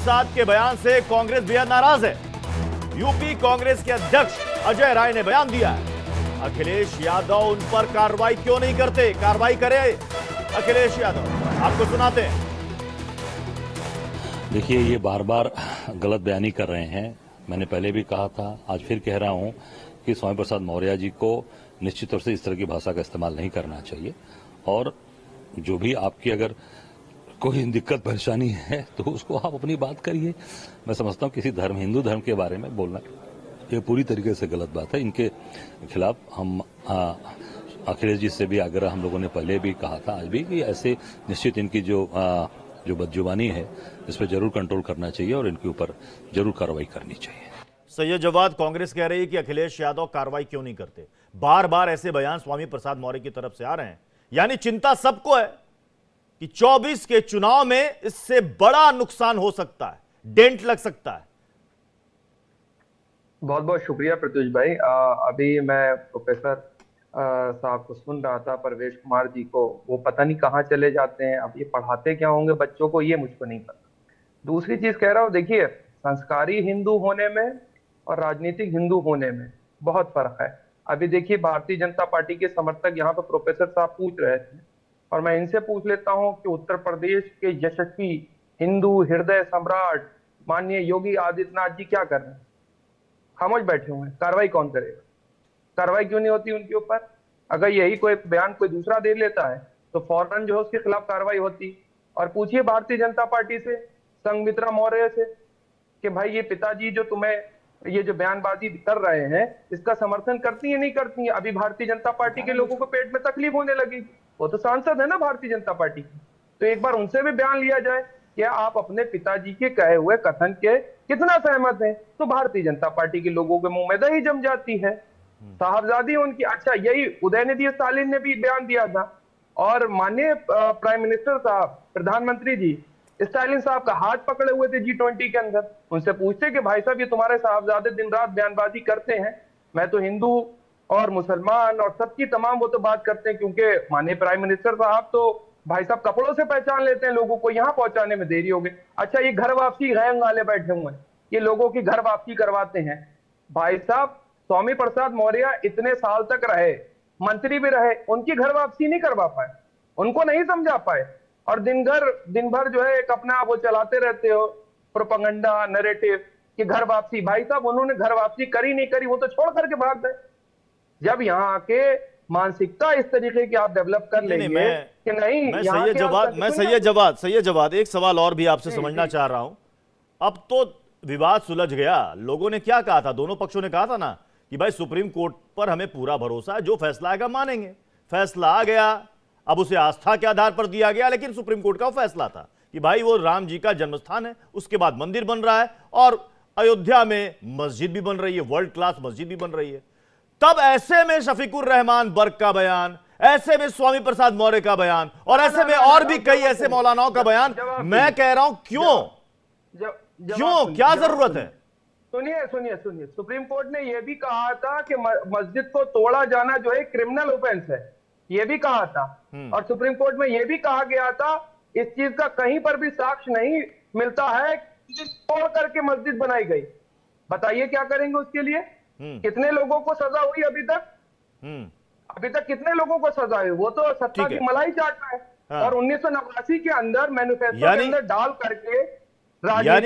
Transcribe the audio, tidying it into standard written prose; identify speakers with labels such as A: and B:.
A: प्रसाद के बयान से कांग्रेस बेहद नाराज है। यूपी कांग्रेस के अध्यक्ष अजय राय ने बयान दिया है, अखिलेश यादव उन पर कार्रवाई क्यों नहीं करते? कार्रवाई करे अखिलेश यादव, आपको सुनाते हैं।
B: देखिए, ये बार बार गलत बयानी कर रहे हैं। मैंने पहले भी कहा था, आज फिर कह रहा हूं कि स्वामी प्रसाद मौर्य जी को निश्चित तौर से इस तरह की भाषा का इस्तेमाल नहीं करना चाहिए। और जो भी आपकी अगर कोई दिक्कत परेशानी है तो उसको आप अपनी बात करिए। मैं समझता हूं किसी धर्म, हिंदू धर्म के बारे में बोलना ये पूरी तरीके से गलत बात है। इनके खिलाफ हम अखिलेश जी से भी आग्रह हम लोगों ने पहले भी कहा था, आज भी, कि ऐसे निश्चित इनकी जो बदजुबानी है इस पर जरूर कंट्रोल करना चाहिए और इनके ऊपर जरूर कार्रवाई करनी चाहिए।
A: सैयद जवाद, कांग्रेस कह रही है कि अखिलेश यादव कार्रवाई क्यों नहीं करते? बार बार ऐसे बयान स्वामी प्रसाद मौर्य की तरफ से आ रहे हैं, यानी चिंता सबको है कि 24 के चुनाव में इससे बड़ा नुकसान हो सकता है, डेंट लग सकता है।
C: बहुत बहुत शुक्रिया प्रत्युष भाई। अभी मैं प्रोफेसर साहब को सुन रहा था, परवेश कुमार जी को, वो पता नहीं कहाँ चले जाते हैं। अब ये पढ़ाते क्या होंगे बच्चों को, ये मुझको नहीं पता। दूसरी चीज कह रहा हूँ, देखिए, संस्कारी हिंदू होने में और राजनीतिक हिंदू होने में बहुत फर्क है। अभी देखिए, भारतीय जनता पार्टी के समर्थक यहाँ पर प्रोफेसर साहब पूछ रहे थे, और मैं इनसे पूछ लेता हूँ कि उत्तर प्रदेश के यशस्वी हिंदू हृदय सम्राट माननीय योगी आदित्यनाथ जी क्या कर रहे हैं? खामोश बैठे हुए हैं। कार्रवाई कौन करेगा? कार्रवाई क्यों नहीं होती उनके ऊपर? अगर यही कोई बयान कोई दूसरा दे लेता है तो फौरन जो है उसके खिलाफ कार्रवाई होती। और पूछिए भारतीय जनता पार्टी से, संघमित्रा मौर्य से, कि भाई ये पिताजी जो तुम्हें ये जो बयानबाजी कर रहे हैं इसका समर्थन करती है नहीं करती है? अभी भारतीय जनता पार्टी के लोगों को पेट में तकलीफ होने लगी, वो तो सांसद है ना भारतीय जनता पार्टी की। तो एक बार उनसे भी बयान लिया जाए, क्या आप अपने पिताजी के कहे हुए कथन के कितना सहमत हैं? तो भारतीय जनता पार्टी के लोगों के मुंह में दही जम जाती है। साहबजादी उनकी, अच्छा, यही उदयनिधि स्टालिन ने भी बयान दिया था, और माननीय प्राइम मिनिस्टर साहब, प्रधानमंत्री जी स्टालिन साहब का हाथ पकड़े हुए थे G20 के अंदर। उनसे पूछते कि भाई साहब, ये तुम्हारे साहबजादे दिन रात बयानबाजी करते हैं, मैं तो हिंदू और मुसलमान और सबकी तमाम वो तो बात करते हैं, क्योंकि माननीय प्राइम मिनिस्टर साहब तो भाई साहब कपड़ों से पहचान लेते हैं लोगों को, यहाँ पहुंचाने में देरी हो गई। अच्छा, ये घर वापसी गैंग वाले बैठे हुए हैं, ये लोगों की घर वापसी करवाते हैं। भाई साहब, स्वामी प्रसाद मौर्य इतने साल तक रहे, मंत्री भी रहे, उनकी घर वापसी नहीं करवा पाए, उनको नहीं समझा पाए, और दिन भर जो है एक अपना वो चलाते रहते हो प्रोपेगेंडा नैरेटिव कि घर वापसी। भाई साहब, उन्होंने घर वापसी करी नहीं करी, वो तो छोड़ करके भाग गए। जब यहाँ आके मानसिकता इस तरीके की आप डेवलप कर लेंगे कि नहीं,
A: सैयद जवाद, एक सवाल और भी आपसे समझना चाह रहा हूं। अब तो विवाद सुलझ गया, लोगों ने क्या कहा था, दोनों पक्षों ने कहा था ना कि भाई सुप्रीम कोर्ट पर हमें पूरा भरोसा है, जो फैसला आएगा मानेंगे। फैसला आ गया, अब उसे आस्था के आधार पर दिया गया, लेकिन सुप्रीम कोर्ट का फैसला था कि भाई वो राम जी का जन्मस्थान है, उसके बाद मंदिर बन रहा है और अयोध्या में मस्जिद भी बन रही है, वर्ल्ड क्लास मस्जिद भी बन रही है। तब ऐसे में शफीकुर रहमान बर्क का बयान, ऐसे में स्वामी प्रसाद मौर्य का बयान, और ऐसे में और भी कई ऐसे मौलानाओं का बयान, मैं कह रहा हूं क्यों, क्या जरूरत है?
C: सुनिए, सुप्रीम कोर्ट ने यह भी कहा था कि मस्जिद को तोड़ा जाना जो है क्रिमिनल ऑफेंस है, यह भी कहा था। और सुप्रीम कोर्ट में यह भी कहा गया था, इस चीज का कहीं पर भी साक्ष्य नहीं मिलता है कि तोड़ करके मस्जिद बनाई गई। बताइए क्या करेंगे उसके लिए? कितने लोगों को सजा हुई अभी तक? अभी तक कितने लोगों को सजा हुई? वो तो सत्ता की मलाई चाट रहा है। और 1989 के अंदर मैनिफेस्टो के अंदर डाल करके राजनीति